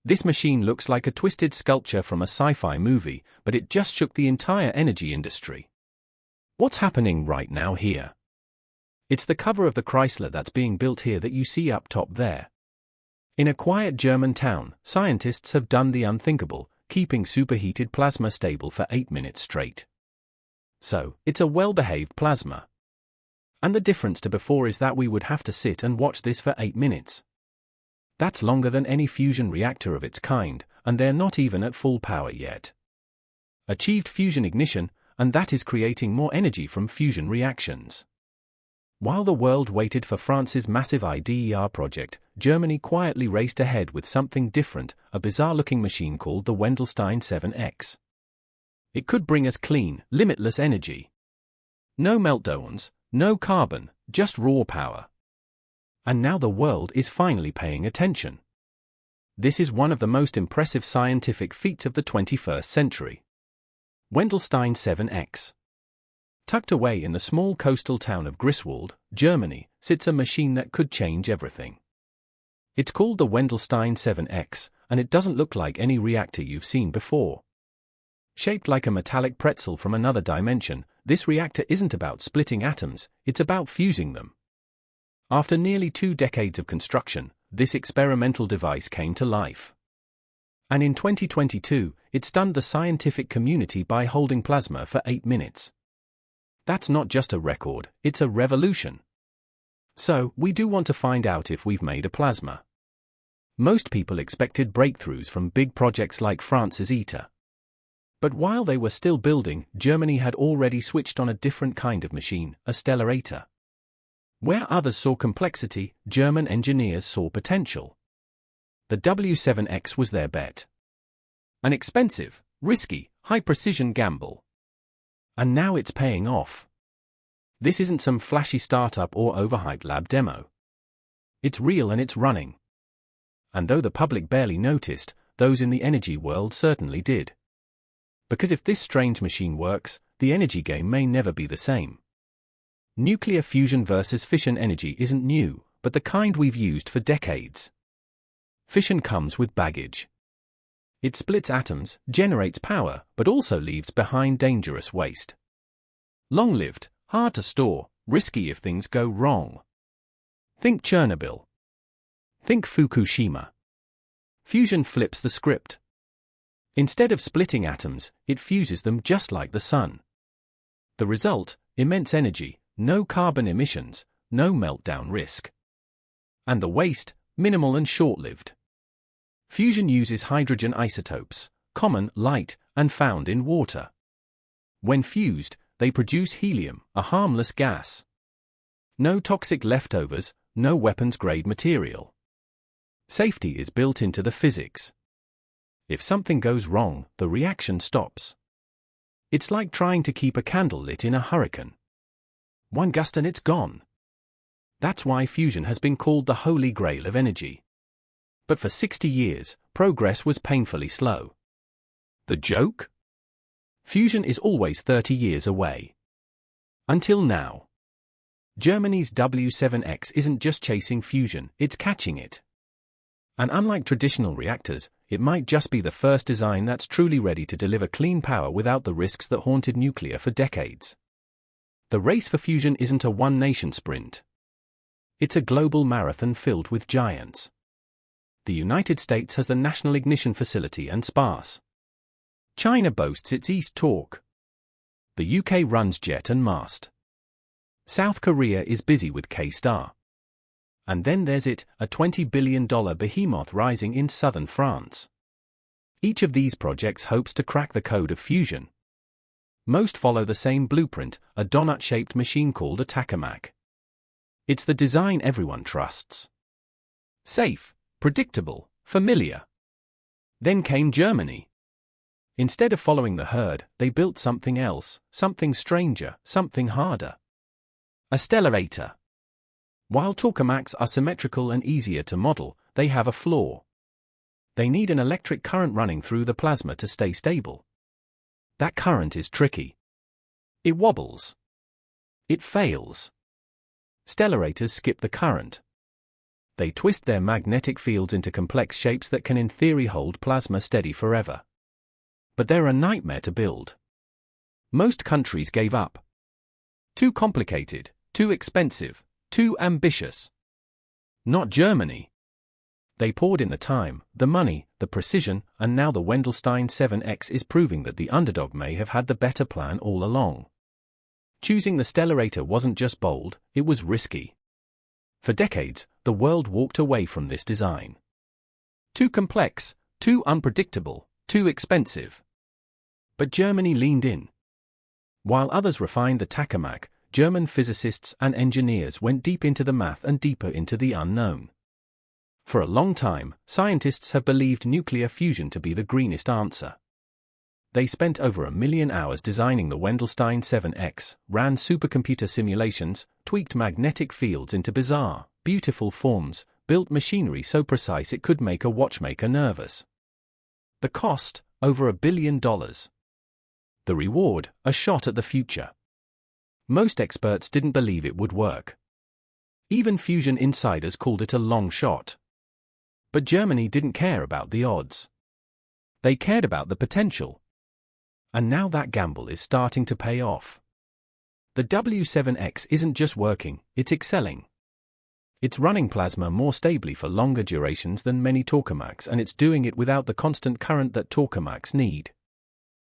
This machine looks like a twisted sculpture from a sci-fi movie, but it just shook the entire energy industry. What's happening right now here? It's the cover of the Chrysler that's being built here that you see up top there. In a quiet German town, scientists have done the unthinkable, keeping superheated plasma stable for 8 minutes straight. So, it's a well-behaved plasma. And the difference to before is that we would have to sit and watch this for 8 minutes. That's longer than any fusion reactor of its kind, and they're not even at full power yet. Achieved fusion ignition, and that is creating more energy from fusion reactions. While the world waited for France's massive IDER project, Germany quietly raced ahead with something different, a bizarre-looking machine called the Wendelstein 7X. It could bring us clean, limitless energy. No meltdowns, no carbon, just raw power. And now the world is finally paying attention. This is one of the most impressive scientific feats of the 21st century. Wendelstein 7X. Tucked away in the small coastal town of Griswold, Germany, sits a machine that could change everything. It's called the Wendelstein 7X, and it doesn't look like any reactor you've seen before. Shaped like a metallic pretzel from another dimension, this reactor isn't about splitting atoms, it's about fusing them. After nearly 2 decades of construction, this experimental device came to life. And in 2022, it stunned the scientific community by holding plasma for 8 minutes. That's not just a record, it's a revolution. So, we do want to find out if we've made a plasma. Most people expected breakthroughs from big projects like France's ITER. But while they were still building, Germany had already switched on a different kind of machine, a stellarator. Where others saw complexity, German engineers saw potential. The W7X was their bet. An expensive, risky, high-precision gamble. And now it's paying off. This isn't some flashy startup or overhyped lab demo. It's real and it's running. And though the public barely noticed, those in the energy world certainly did. Because if this strange machine works, the energy game may never be the same. Nuclear fusion versus fission energy isn't new, but the kind we've used for decades. Fission comes with baggage. It splits atoms, generates power, but also leaves behind dangerous waste. Long-lived, hard to store, risky if things go wrong. Think Chernobyl. Think Fukushima. Fusion flips the script. Instead of splitting atoms, it fuses them just like the sun. The result, immense energy, no carbon emissions, no meltdown risk. And the waste, minimal and short-lived. Fusion uses hydrogen isotopes, common, light, and found in water. When fused, they produce helium, a harmless gas. No toxic leftovers, no weapons-grade material. Safety is built into the physics. If something goes wrong, the reaction stops. It's like trying to keep a candle lit in a hurricane. One gust and it's gone. That's why fusion has been called the holy grail of energy. But for 60 years, progress was painfully slow. The joke? Fusion is always 30 years away. Until now. Germany's W7X isn't just chasing fusion, it's catching it. And unlike traditional reactors, it might just be the first design that's truly ready to deliver clean power without the risks that haunted nuclear for decades. The race for fusion isn't a one-nation sprint. It's a global marathon filled with giants. The United States has the National Ignition Facility and SPARS. China boasts its East Torque. The UK runs JET and MAST. South Korea is busy with K-Star. And then there's it, a $20 billion behemoth rising in southern France. Each of these projects hopes to crack the code of fusion. Most follow the same blueprint, a donut-shaped machine called a tokamak. It's the design everyone trusts. Safe, predictable, familiar. Then came Germany. Instead of following the herd, they built something else, something stranger, something harder. A stellarator. While tokamaks are symmetrical and easier to model, they have a flaw. They need an electric current running through the plasma to stay stable. That current is tricky. It wobbles. It fails. Stellarators skip the current. They twist their magnetic fields into complex shapes that can in theory hold plasma steady forever. But they're a nightmare to build. Most countries gave up. Too complicated, too expensive, too ambitious. Not Germany. They poured in the time, the money, the precision, and now the Wendelstein 7X is proving that the underdog may have had the better plan all along. Choosing the Stellarator wasn't just bold, it was risky. For decades, the world walked away from this design. Too complex, too unpredictable, too expensive. But Germany leaned in. While others refined the tokamak, German physicists and engineers went deep into the math and deeper into the unknown. For a long time, scientists have believed nuclear fusion to be the greenest answer. They spent over 1 million hours designing the Wendelstein 7X, ran supercomputer simulations, tweaked magnetic fields into bizarre, beautiful forms, built machinery so precise it could make a watchmaker nervous. The cost, over $1 billion. The reward, a shot at the future. Most experts didn't believe it would work. Even fusion insiders called it a long shot. But Germany didn't care about the odds. They cared about the potential. And now that gamble is starting to pay off. The W7X isn't just working, it's excelling. It's running plasma more stably for longer durations than many tokamaks, and it's doing it without the constant current that tokamaks need.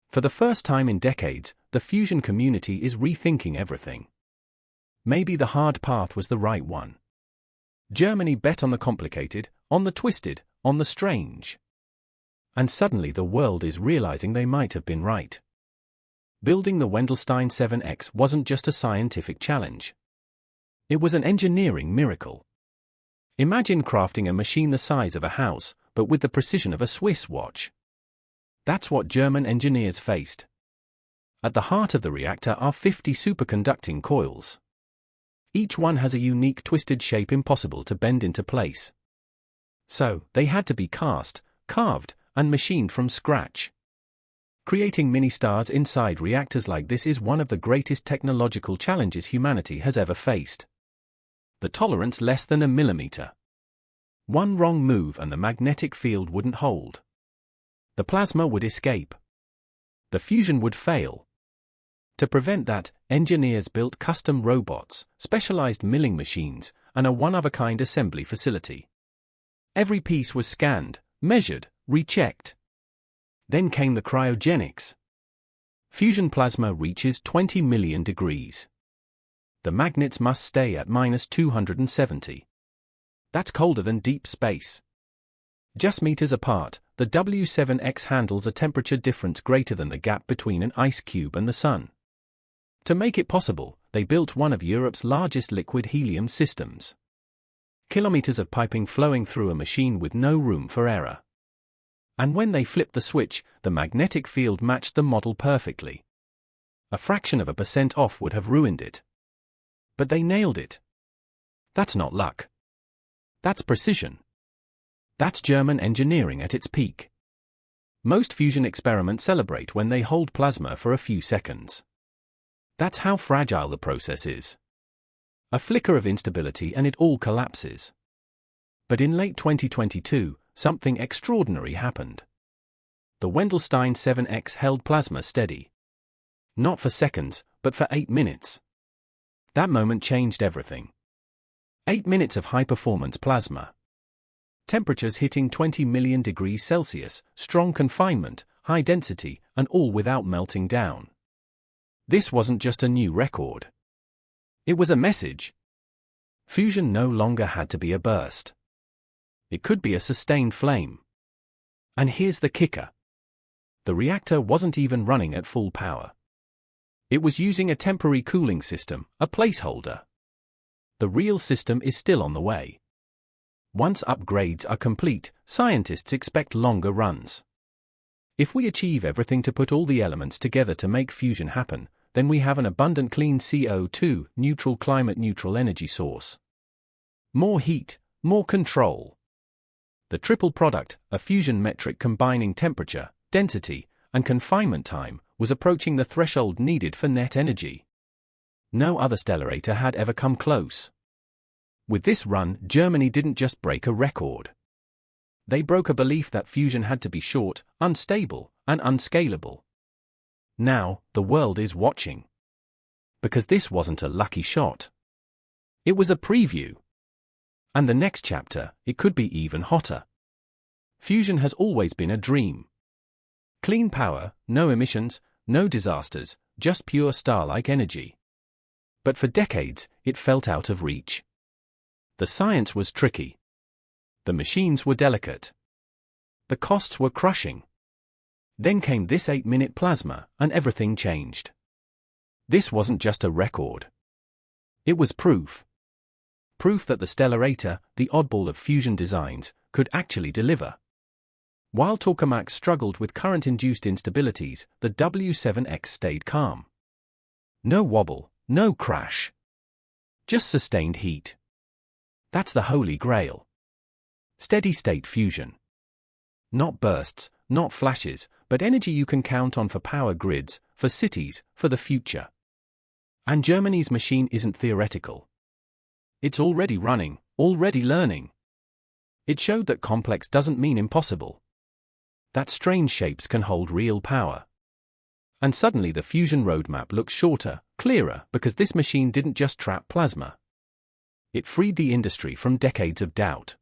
For the first time in decades, the fusion community is rethinking everything. Maybe the hard path was the right one. Germany bet on the complicated, on the twisted, on the strange. And suddenly the world is realizing they might have been right. Building the Wendelstein 7X wasn't just a scientific challenge. It was an engineering miracle. Imagine crafting a machine the size of a house, but with the precision of a Swiss watch. That's what German engineers faced. At the heart of the reactor are 50 superconducting coils. Each one has a unique twisted shape impossible to bend into place. So, they had to be cast, carved, and machined from scratch. Creating mini-stars inside reactors like this is one of the greatest technological challenges humanity has ever faced. The tolerance less than 1 millimeter. One wrong move and the magnetic field wouldn't hold. The plasma would escape. The fusion would fail. To prevent that, engineers built custom robots, specialized milling machines, and a one-of-a-kind assembly facility. Every piece was scanned, measured, rechecked. Then came the cryogenics. Fusion plasma reaches 20 million degrees. The magnets must stay at -270. That's colder than deep space. Just meters apart, the W7X handles a temperature difference greater than the gap between an ice cube and the sun. To make it possible, they built one of Europe's largest liquid helium systems. Kilometers of piping flowing through a machine with no room for error. And when they flipped the switch, the magnetic field matched the model perfectly. A fraction of a percent off would have ruined it. But they nailed it. That's not luck. That's precision. That's German engineering at its peak. Most fusion experiments celebrate when they hold plasma for a few seconds. That's how fragile the process is. A flicker of instability and it all collapses. But in late 2022, something extraordinary happened. The Wendelstein 7X held plasma steady. Not for seconds, but for 8 minutes. That moment changed everything. 8 minutes of high-performance plasma. Temperatures hitting 20 million degrees Celsius, strong confinement, high density, and all without melting down. This wasn't just a new record. It was a message. Fusion no longer had to be a burst. It could be a sustained flame. And here's the kicker. The reactor wasn't even running at full power. It was using a temporary cooling system, a placeholder. The real system is still on the way. Once upgrades are complete, scientists expect longer runs. If we achieve everything to put all the elements together to make fusion happen, then we have an abundant clean CO2, neutral climate-neutral energy source. More heat, more control. The triple product, a fusion metric combining temperature, density, and confinement time, was approaching the threshold needed for net energy. No other stellarator had ever come close. With this run, Germany didn't just break a record. They broke a belief that fusion had to be short, unstable, and unscalable. Now, the world is watching. Because this wasn't a lucky shot. It was a preview. And the next chapter, it could be even hotter. Fusion has always been a dream. Clean power, no emissions, no disasters, just pure star-like energy. But for decades, it felt out of reach. The science was tricky. The machines were delicate. The costs were crushing. Then came this 8-minute plasma, and everything changed. This wasn't just a record. It was proof. Proof that the Stellarator, the oddball of fusion designs, could actually deliver. While tokamaks struggled with current-induced instabilities, the W7X stayed calm. No wobble, no crash. Just sustained heat. That's the holy grail. Steady-state fusion. Not bursts, not flashes, but energy you can count on for power grids, for cities, for the future. And Germany's machine isn't theoretical. It's already running, already learning. It showed that complex doesn't mean impossible. That strange shapes can hold real power. And suddenly the fusion roadmap looks shorter, clearer, because this machine didn't just trap plasma. It freed the industry from decades of doubt.